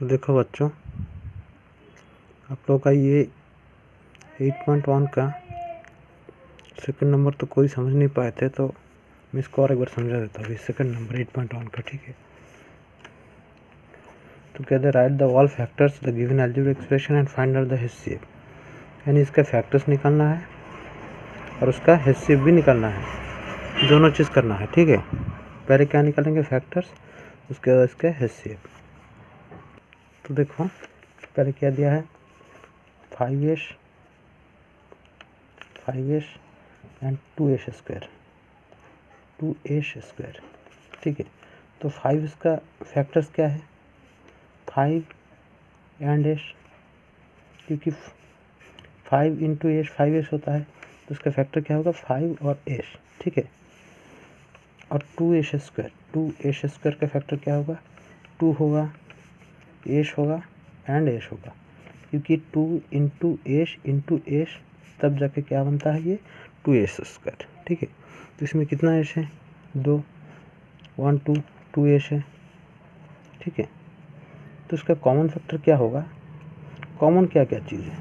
तो देखो बच्चों, आप लोग का ये 8.1 का सेकंड नंबर तो कोई समझ नहीं पाए थे, तो मैं इसको और एक बार समझा देता हूँ। सेकंड नंबर 8.1 का, ठीक है। तो कहते हैं right the all factors the given algebraic expression and find out the HCF, यानी इसका फैक्टर्स निकालना है और उसका HCF भी निकालना है, दोनों चीज़ करना है, ठीक है। पहले क्या निकालेंगे? फैक्टर्स, उसके बाद इसका HCF। तो देखो पहले क्या दिया है, 5s एंड 2s स्क्वायर, ठीक है। तो 5 इसका फैक्टर्स क्या है? 5 एंड s, क्योंकि 5 इंटू एस 5s होता है, तो इसका फैक्टर क्या होगा? 5 और s, ठीक है। और 2s स्क्वायर का फैक्टर क्या होगा? 2 होगा, s होगा एंड s होगा, क्योंकि 2 इंटू एस तब जाके क्या बनता है? ये 2s स्क्वायर, ठीक है। तो इसमें कितना s है? 2, 1 2 2s है, ठीक है। तो इसका कॉमन फैक्टर क्या होगा? कॉमन क्या क्या चीज़ है?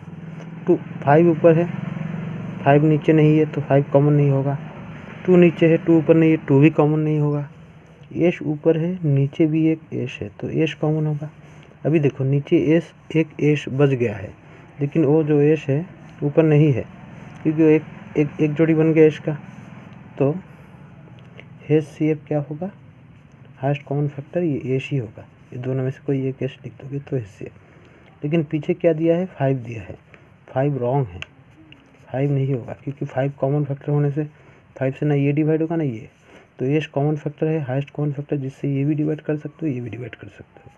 5 ऊपर है, 5 नीचे नहीं है, तो 5 कॉमन नहीं होगा। 2 नीचे है, 2 ऊपर नहीं है, 2 भी कॉमन नहीं होगा। एस ऊपर है, नीचे भी एक एस है, तो एस कॉमन होगा। अभी देखो नीचे एस, एक एस बच गया है, लेकिन वो जो एस है ऊपर नहीं है, क्योंकि एक जोड़ी बन गया इसका। तो HCF क्या होगा? हाईएस्ट कॉमन फैक्टर ये एस ही होगा। ये दोनों में से कोई एक एस लिख दोगे तो HCF। लेकिन पीछे क्या दिया है? 5 दिया है। 5 रॉन्ग है, 5 नहीं होगा, क्योंकि 5 कॉमन फैक्टर होने से 5 से ना ये डिवाइड होगा ना ये। तो एस कॉमन फैक्टर है, हाईएस्ट कॉमन फैक्टर, जिससे ये भी डिवाइड कर सकते हो, ये भी डिवाइड कर सकते हो,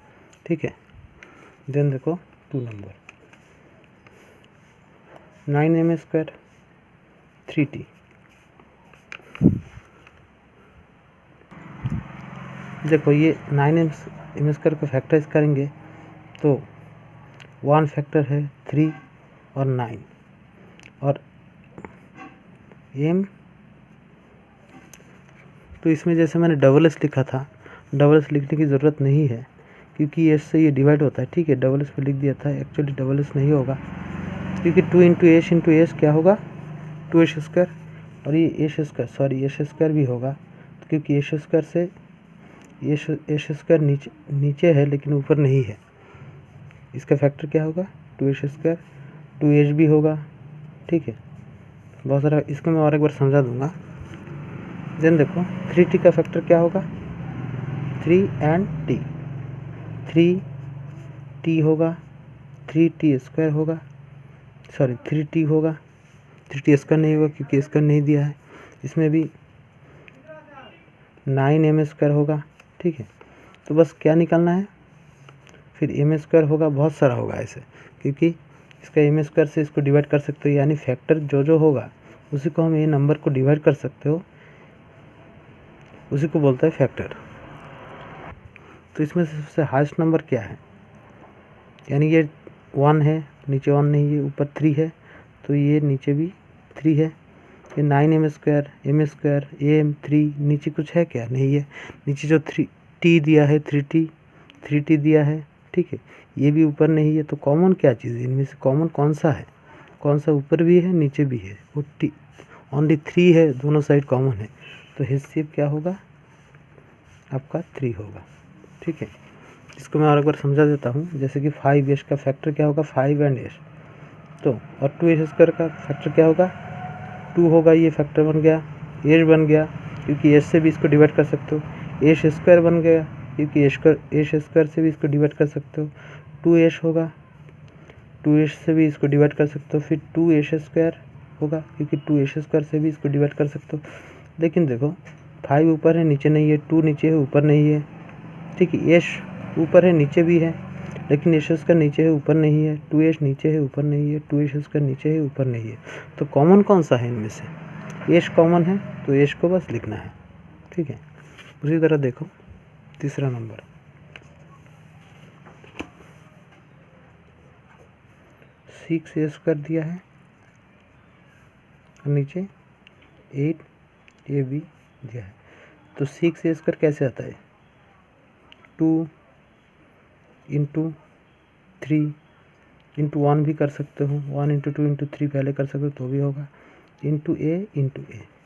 ठीक है। देन देखो 2 नंबर 9m² 3t। देखो ये 9m² को फैक्टराइज करेंगे तो 1 फैक्टर है 3 और 9, और m, तो इसमें जैसे मैंने डबल एस लिखा था, डबल एस लिखने की ज़रूरत नहीं है, क्योंकि एस से ये डिवाइड होता है, ठीक है। डबल एस पे लिख दिया था, एक्चुअली डबल एस नहीं होगा, क्योंकि 2 इंटू एस क्या होगा? 2s स्क्वायर, और ये एस स्क्वायर भी होगा, क्योंकि एस स्क्वायर से एस स्क्वायर नीचे है लेकिन ऊपर नहीं है। इसका फैक्टर क्या होगा? 2s स्क्वायर, 2s भी होगा, ठीक है। बहुत सारा, इसको मैं और एक बार समझा दूंगा। देन देखो 3t का फैक्टर क्या होगा? 3 एंड t, 3t होगा, 3t स्क्वायर होगा, सॉरी 3t होगा, 3t स्क्वायर नहीं होगा क्योंकि स्क्वायर नहीं दिया है। इसमें भी 9m² होगा, ठीक है। तो बस क्या निकालना है? फिर m² होगा, बहुत सारा होगा ऐसे, क्योंकि इसका m² से इसको डिवाइड कर सकते हो, यानी फैक्टर जो होगा उसी को हम ये नंबर को डिवाइड कर सकते हो, उसी को बोलता है फैक्टर। तो इसमें से सबसे हाईएस्ट नंबर क्या है? यानी ये 1 है, नीचे 1 नहीं है, ऊपर 3 है, तो ये नीचे भी 3 है। ये 9m², m², am 3, नीचे कुछ है क्या? नहीं है। नीचे जो 3t दिया है, 3t दिया है, ठीक है। ये भी ऊपर नहीं है, तो कॉमन क्या चीज़ है? इनमें से कॉमन कौन सा है? कौन सा ऊपर भी है नीचे भी है? वो ओनली 3 है, दोनों साइड कॉमन है, तो HCF क्या होगा? आपका 3 होगा, ठीक है। इसको मैं और एक बार समझा देता हूँ। जैसे कि 5s का फैक्टर क्या होगा? 5 एंड s, तो और 2s स्क्वायर का फैक्टर क्या होगा? 2 होगा, ये फैक्टर बन गया, s बन गया, क्योंकि s से भी इसको डिवाइड कर सकते हो। s स्क्वायर बन गया, क्योंकि s स्क्वायर से भी इसको डिवाइड कर सकते हो। 2s होगा, 2s से भी इसको डिवाइड कर सकते हो। फिर 2s स्क्वायर होगा, क्योंकि 2s स्क्वायर से भी इसको डिवाइड कर सकते हो। लेकिन देखो 5 ऊपर है, नीचे नहीं है, 2 नीचे है, ऊपर नहीं है, ठीक है। s ऊपर है, नीचे भी है, लेकिन एस स्क्वायर नीचे है, ऊपर नहीं है। 2s नीचे है, ऊपर नहीं है, 2s स्क्वायर नीचे है, ऊपर नहीं है। तो कॉमन कौन सा है इनमें से? एस कॉमन है, तो एस को बस लिखना है, ठीक है। उसी तरह देखो तीसरा नंबर 6a² दिया है और नीचे 8ab दिया है। तो 6a² कैसे आता है? 2 इंटू 3/1 भी कर सकते हो, 1/2/3 पहले कर सकते हो तो भी होगा, × a,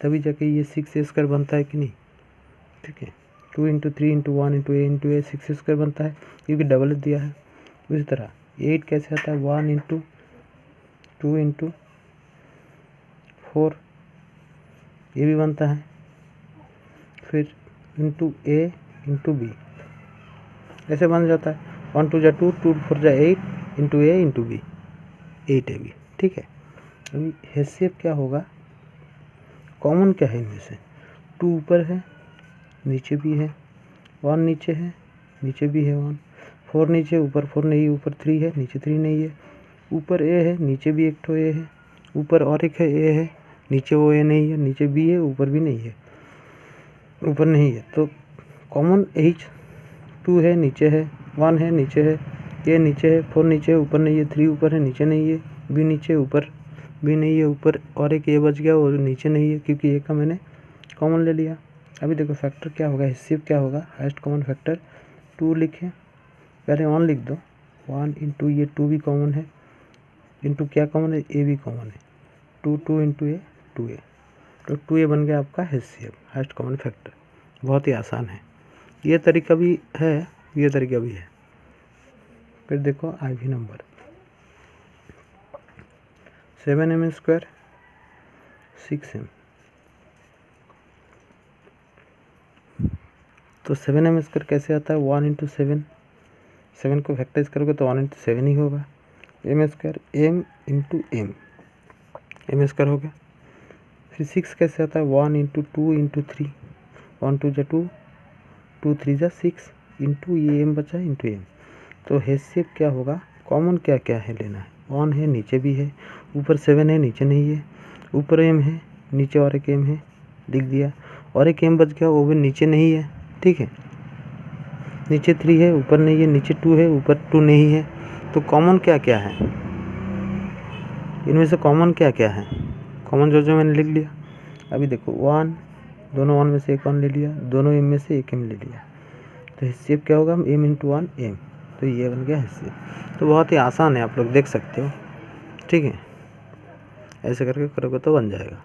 तभी जाके ये 6a² बनता है कि नहीं, ठीक है। 2/3/1 × a 6a² बनता है क्योंकि डबल दिया है। उसी तरह 8 कैसे आता है, 1/2/4 ये भी बनता है, फिर × a × b ऐसे बन जाता है। 1 2 2 2 4 8 × a × b 8ab, ठीक है। अभी हैसियत क्या होगा, कॉमन क्या है इनमें से, 2 ऊपर है नीचे भी है, 1 नीचे है नीचे भी है 1, 4 नीचे ऊपर 4 नहीं, ऊपर 3 है नीचे 3 नहीं है, ऊपर a है नीचे भी एक ठो a है, ऊपर और एक है a है नीचे वो a नहीं है, नीचे b है ऊपर भी नहीं है, ऊपर नहीं है, तो कॉमन यही 2 है नीचे है, 1 है नीचे है, a नीचे है, 4 नीचे है ऊपर नहीं है, 3 ऊपर है नीचे नहीं है, b नीचे ऊपर b नहीं है, ऊपर और एक a बच गया वो नीचे नहीं है क्योंकि a का मैंने कॉमन ले लिया। अभी देखो फैक्टर क्या होगा, हिस्सेब क्या होगा, हाईएस्ट कॉमन फैक्टर 2 लिखे, पहले 1 लिख दो, 1 × ये 2 भी कॉमन है, इंटू क्या कॉमन है, a भी कॉमन है, 2 2 × a 2a, तो 2a बन गया आपका हिस्सेब, हाईएस्ट कॉमन फैक्टर। बहुत ही आसान है, ये तरीका भी है, ये तरीका भी है। फिर देखो IV नंबर 7m² 6m, तो 7m² कैसे आता है, 1 × 7, 7 को फैक्टराइज करोगे तो 1 × 7 ही होगा, m² m × m, m² हो गया। फिर 6 कैसे आता है, 1 × 2 × 3, 1 2 2, 2 3 6 इंटू ये m बचा इंटू m, तो हैसियत क्या होगा, कॉमन क्या क्या है लेना है, 1 है नीचे भी है, ऊपर 7 है नीचे नहीं है, ऊपर m है नीचे और एक m है लिख दिया, और एक m बच गया वो भी नीचे नहीं है, ठीक है। नीचे 3 है ऊपर नहीं है, नीचे 2 है ऊपर 2 नहीं है, तो कॉमन क्या क्या है, इनमें से कॉमन क्या क्या है, कॉमन जो मैंने लिख लिया। अभी देखो 1, दोनों 1 में से एक 1 ले लिया, दोनों m में से एक m ले लिया, तो हिस्सेब क्या होगा, m × 1 m, तो ये बन गया हिस्सेब। तो बहुत ही आसान है, आप लोग देख सकते हो, ठीक है। ऐसे करके करोगे तो बन जाएगा।